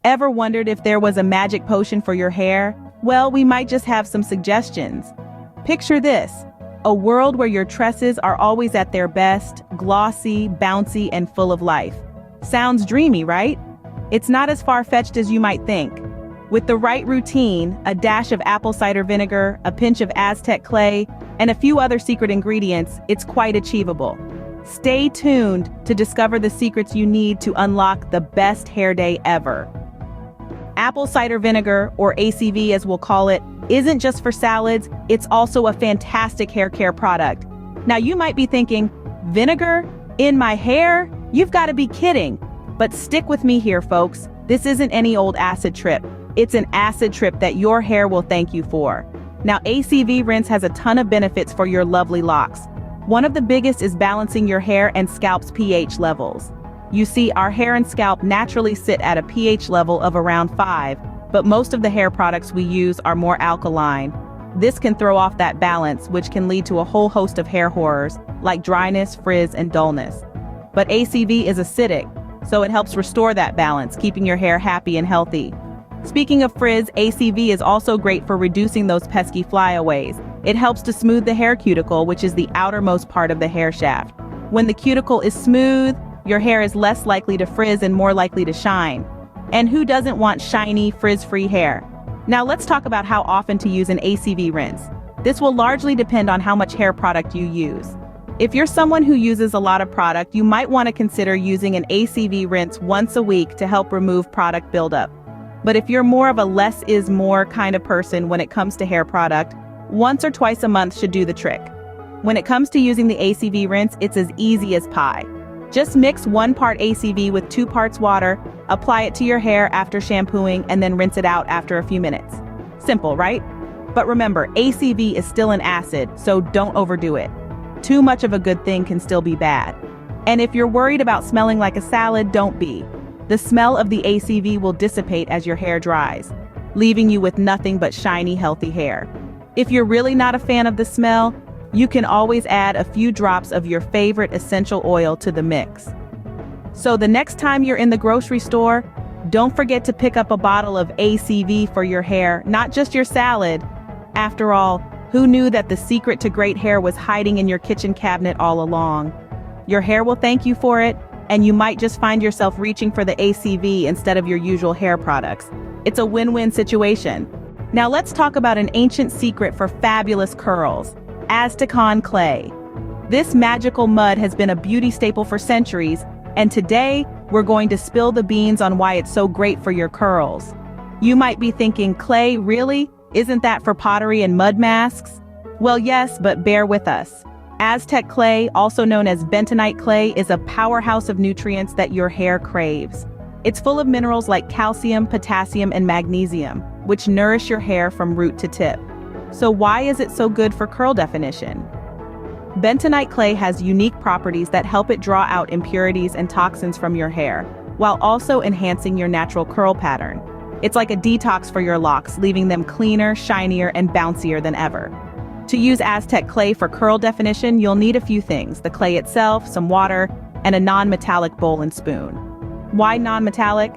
Ever wondered if there was a magic potion for your hair? Well, we might just have some suggestions. Picture this: a world where your tresses are always at their best, glossy, bouncy, and full of life. Sounds dreamy, right? It's not as far-fetched as you might think. With the right routine, a dash of apple cider vinegar, a pinch of Aztec clay, and a few other secret ingredients, it's quite achievable. Stay tuned to discover the secrets you need to unlock the best hair day ever. Apple cider vinegar, or ACV as we'll call it, isn't just for salads, it's also a fantastic hair care product. Now you might be thinking, vinegar? In my hair? You've got to be kidding. But stick with me here, folks. This isn't any old acid trip. It's an acid trip that your hair will thank you for. Now, ACV rinse has a ton of benefits for your lovely locks. One of the biggest is balancing your hair and scalp's pH levels. You see, our hair and scalp naturally sit at a pH level of around 5, but most of the hair products we use are more alkaline. This can throw off that balance, which can lead to a whole host of hair horrors, like dryness, frizz, and dullness. But ACV is acidic, so it helps restore that balance, keeping your hair happy and healthy. Speaking of frizz, ACV is also great for reducing those pesky flyaways. It helps to smooth the hair cuticle, which is the outermost part of the hair shaft. When the cuticle is smooth, your hair is less likely to frizz and more likely to shine. And who doesn't want shiny, frizz-free hair? Now let's talk about how often to use an ACV rinse. This will largely depend on how much hair product you use. If you're someone who uses a lot of product, you might want to consider using an ACV rinse once a week to help remove product buildup. But if you're more of a less is more kind of person when it comes to hair product, once or twice a month should do the trick. When it comes to using the ACV rinse, it's as easy as pie. Just mix 1 part ACV with 2 parts water, apply it to your hair after shampooing, and then rinse it out after a few minutes. Simple, right? But remember, ACV is still an acid, so don't overdo it. Too much of a good thing can still be bad. And if you're worried about smelling like a salad, don't be. The smell of the ACV will dissipate as your hair dries, leaving you with nothing but shiny, healthy hair. If you're really not a fan of the smell, you can always add a few drops of your favorite essential oil to the mix. So the next time you're in the grocery store, don't forget to pick up a bottle of ACV for your hair, not just your salad. After all, who knew that the secret to great hair was hiding in your kitchen cabinet all along? Your hair will thank you for it, and you might just find yourself reaching for the ACV instead of your usual hair products. It's a win-win situation. Now let's talk about an ancient secret for fabulous curls: Aztec clay. This magical mud has been a beauty staple for centuries, and today we're going to spill the beans on why it's so great for your curls. You might be thinking, clay, really? Isn't that for pottery and mud masks? Well, yes, but bear with us. Aztec clay, also known as bentonite clay, is a powerhouse of nutrients that your hair craves. It's full of minerals like calcium, potassium, and magnesium, which nourish your hair from root to tip. So why is it so good for curl definition? Bentonite clay has unique properties that help it draw out impurities and toxins from your hair, while also enhancing your natural curl pattern. It's like a detox for your locks, leaving them cleaner, shinier, and bouncier than ever. To use Aztec clay for curl definition, you'll need a few things: the clay itself, some water, and a non-metallic bowl and spoon. Why non-metallic?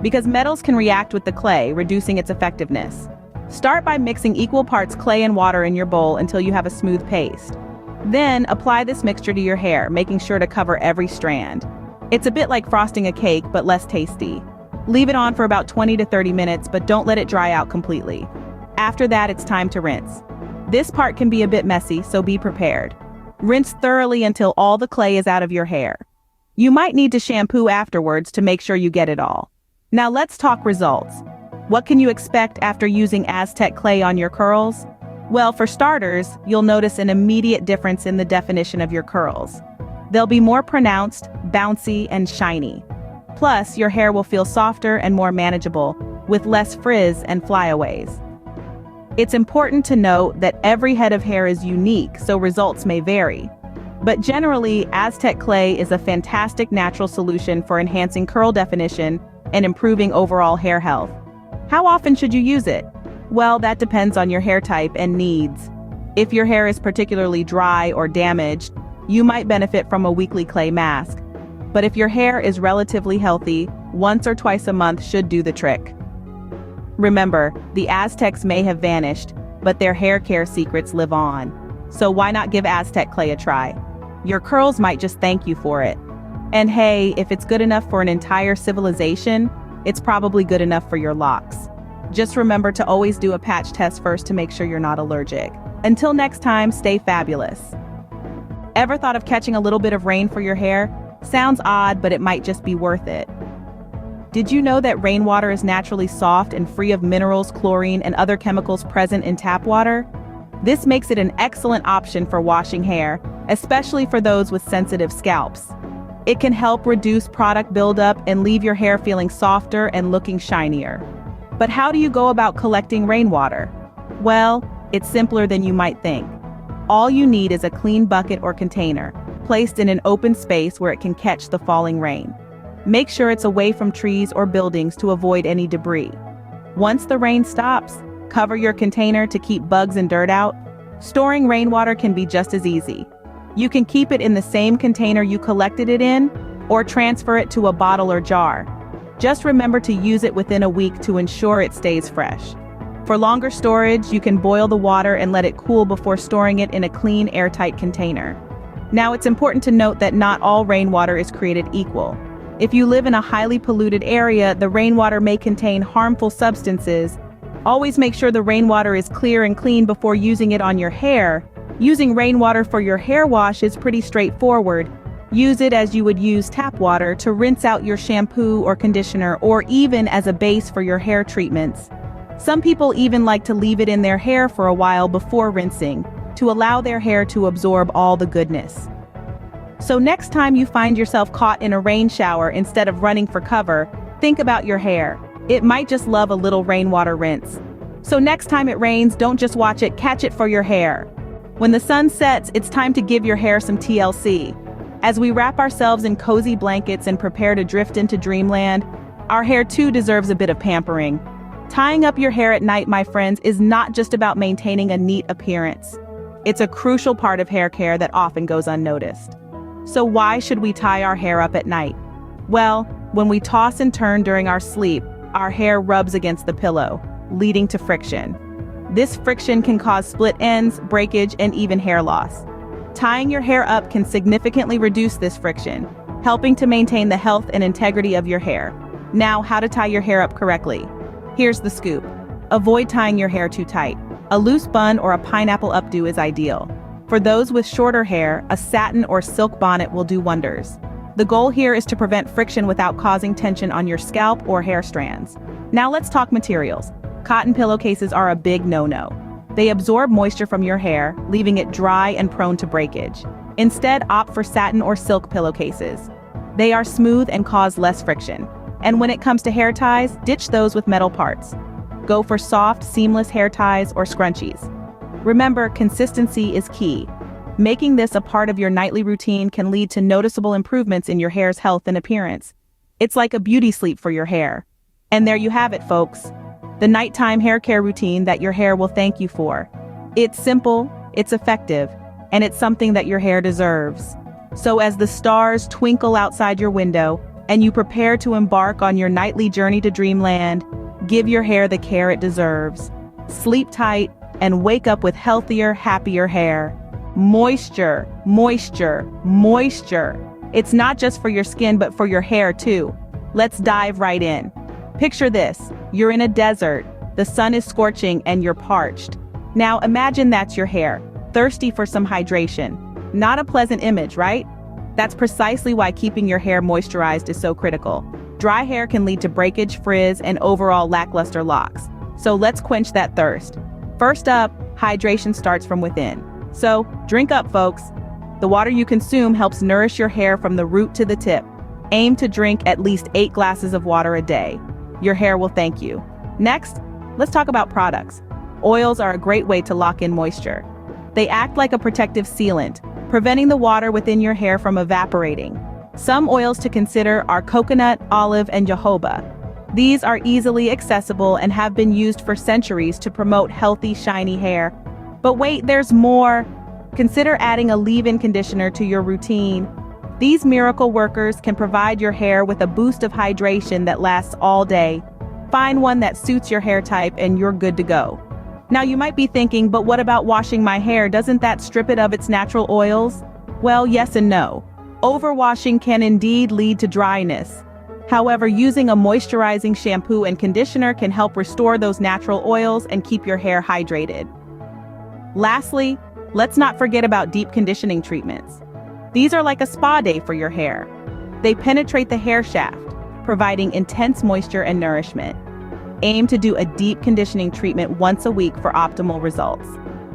Because metals can react with the clay, reducing its effectiveness. Start by mixing equal parts clay and water in your bowl until you have a smooth paste. Then apply this mixture to your hair, making sure to cover every strand. It's a bit like frosting a cake, but less tasty. Leave it on for about 20 to 30 minutes, but don't let it dry out completely. After that, it's time to rinse. This part can be a bit messy, so be prepared. Rinse thoroughly until all the clay is out of your hair. You might need to shampoo afterwards to make sure you get it all. Now let's talk results. What can you expect after using Aztec clay on your curls? Well, for starters, you'll notice an immediate difference in the definition of your curls. They'll be more pronounced, bouncy, and shiny. Plus, your hair will feel softer and more manageable, with less frizz and flyaways. It's important to note that every head of hair is unique, so results may vary. But generally, Aztec clay is a fantastic natural solution for enhancing curl definition and improving overall hair health. How often should you use it? Well, that depends on your hair type and needs. If your hair is particularly dry or damaged, you might benefit from a weekly clay mask. But if your hair is relatively healthy, once or twice a month should do the trick. Remember, the Aztecs may have vanished, but their hair care secrets live on. So why not give Aztec clay a try? Your curls might just thank you for it. And hey, if it's good enough for an entire civilization, it's probably good enough for your locks. Just remember to always do a patch test first to make sure you're not allergic. Until next time, stay fabulous. Ever thought of catching a little bit of rain for your hair? Sounds odd, but it might just be worth it. Did you know that rainwater is naturally soft and free of minerals, chlorine, and other chemicals present in tap water? This makes it an excellent option for washing hair, especially for those with sensitive scalps. It can help reduce product buildup and leave your hair feeling softer and looking shinier. But how do you go about collecting rainwater? Well, it's simpler than you might think. All you need is a clean bucket or container, placed in an open space where it can catch the falling rain. Make sure it's away from trees or buildings to avoid any debris. Once the rain stops, cover your container to keep bugs and dirt out. Storing rainwater can be just as easy. You can keep it in the same container you collected it in, or transfer it to a bottle or jar. Just remember to use it within a week to ensure it stays fresh. For longer storage, you can boil the water and let it cool before storing it in a clean, airtight container. Now, it's important to note that not all rainwater is created equal. If you live in a highly polluted area, the rainwater may contain harmful substances. Always make sure the rainwater is clear and clean before using it on your hair. Using rainwater for your hair wash is pretty straightforward. Use it as you would use tap water to rinse out your shampoo or conditioner, or even as a base for your hair treatments. Some people even like to leave it in their hair for a while before rinsing, to allow their hair to absorb all the goodness. So next time you find yourself caught in a rain shower instead of running for cover, think about your hair. It might just love a little rainwater rinse. So next time it rains, don't just watch it, catch it for your hair. When the sun sets, it's time to give your hair some TLC. As we wrap ourselves in cozy blankets and prepare to drift into dreamland, our hair too deserves a bit of pampering. Tying up your hair at night, my friends, is not just about maintaining a neat appearance. It's a crucial part of hair care that often goes unnoticed. So why should we tie our hair up at night? Well, when we toss and turn during our sleep, our hair rubs against the pillow, leading to friction. This friction can cause split ends, breakage, and even hair loss. Tying your hair up can significantly reduce this friction, helping to maintain the health and integrity of your hair. Now, how to tie your hair up correctly. Here's the scoop. Avoid tying your hair too tight. A loose bun or a pineapple updo is ideal. For those with shorter hair, a satin or silk bonnet will do wonders. The goal here is to prevent friction without causing tension on your scalp or hair strands. Now let's talk materials. Cotton pillowcases are a big no-no. They absorb moisture from your hair, leaving it dry and prone to breakage. Instead, opt for satin or silk pillowcases. They are smooth and cause less friction. And when it comes to hair ties, ditch those with metal parts. Go for soft, seamless hair ties or scrunchies. Remember, consistency is key. Making this a part of your nightly routine can lead to noticeable improvements in your hair's health and appearance. It's like a beauty sleep for your hair. And there you have it, folks. The nighttime hair care routine that your hair will thank you for. It's simple, it's effective, and it's something that your hair deserves. So as the stars twinkle outside your window and you prepare to embark on your nightly journey to dreamland, give your hair the care it deserves. Sleep tight and wake up with healthier, happier hair. Moisture, moisture, moisture. It's not just for your skin, but for your hair too. Let's dive right in. Picture this. You're in a desert. The sun is scorching and you're parched. Now imagine that's your hair, thirsty for some hydration. Not a pleasant image, right? That's precisely why keeping your hair moisturized is so critical. Dry hair can lead to breakage, frizz, and overall lackluster locks. So let's quench that thirst. First up, hydration starts from within. So, drink up, folks. The water you consume helps nourish your hair from the root to the tip. Aim to drink at least 8 glasses of water a day. Your hair will thank you. Next, let's talk about products. Oils are a great way to lock in moisture. They act like a protective sealant, preventing the water within your hair from evaporating. Some oils to consider are coconut, olive, and jojoba. These are easily accessible and have been used for centuries to promote healthy, shiny hair. But wait, there's more. Consider adding a leave-in conditioner to your routine. These miracle workers can provide your hair with a boost of hydration that lasts all day. Find one that suits your hair type and you're good to go. Now you might be thinking, but what about washing my hair? Doesn't that strip it of its natural oils? Well, yes and no. Overwashing can indeed lead to dryness. However, using a moisturizing shampoo and conditioner can help restore those natural oils and keep your hair hydrated. Lastly, let's not forget about deep conditioning treatments. These are like a spa day for your hair. They penetrate the hair shaft, providing intense moisture and nourishment. Aim to do a deep conditioning treatment once a week for optimal results.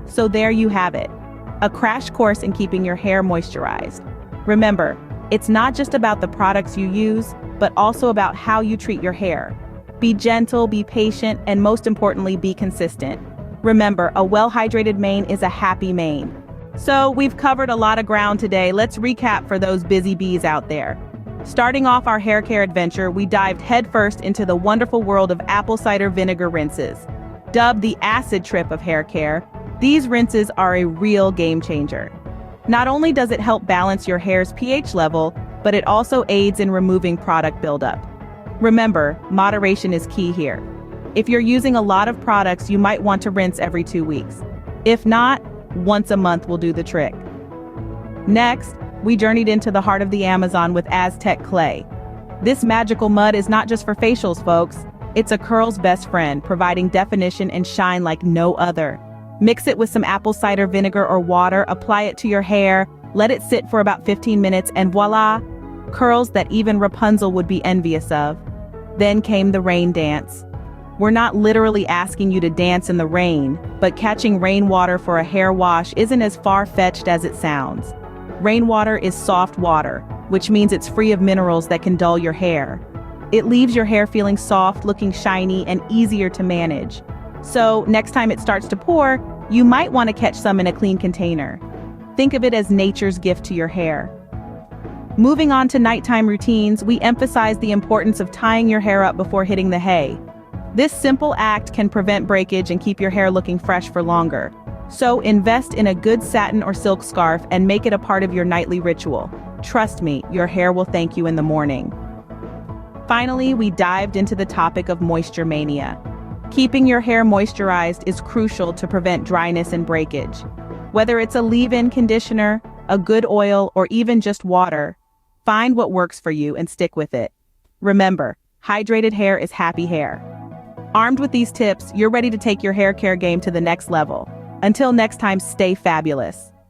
So there you have it, a crash course in keeping your hair moisturized. Remember, it's not just about the products you use, but also about how you treat your hair. Be gentle, be patient, and most importantly, be consistent. Remember, a well-hydrated mane is a happy mane. So we've covered a lot of ground today. Let's recap for those busy bees out there. Starting off our hair care adventure, we dived headfirst into the wonderful world of apple cider vinegar rinses. Dubbed the acid trip of hair care, these rinses are a real game changer. Not only does it help balance your hair's pH level, but it also aids in removing product buildup. Remember, moderation is key here. If you're using a lot of products, you might want to rinse every 2 weeks. If not, once a month will do the trick. Next, we journeyed into the heart of the Amazon with Aztec clay. This magical mud is not just for facials, folks. It's a curl's best friend, providing definition and shine like no other. Mix it with some apple cider vinegar or water, apply it to your hair, let it sit for about 15 minutes, and voila! Curls that even Rapunzel would be envious of. Then came the rain dance. We're not literally asking you to dance in the rain, but catching rainwater for a hair wash isn't as far-fetched as it sounds. Rainwater is soft water, which means it's free of minerals that can dull your hair. It leaves your hair feeling soft, looking shiny, and easier to manage. So, next time it starts to pour, you might want to catch some in a clean container. Think of it as nature's gift to your hair. Moving on to nighttime routines, we emphasize the importance of tying your hair up before hitting the hay. This simple act can prevent breakage and keep your hair looking fresh for longer. So invest in a good satin or silk scarf and make it a part of your nightly ritual. Trust me, your hair will thank you in the morning. Finally, we dived into the topic of moisture mania. Keeping your hair moisturized is crucial to prevent dryness and breakage. Whether it's a leave-in conditioner, a good oil, or even just water, find what works for you and stick with it. Remember, hydrated hair is happy hair. Armed with these tips, you're ready to take your hair care game to the next level. Until next time, stay fabulous.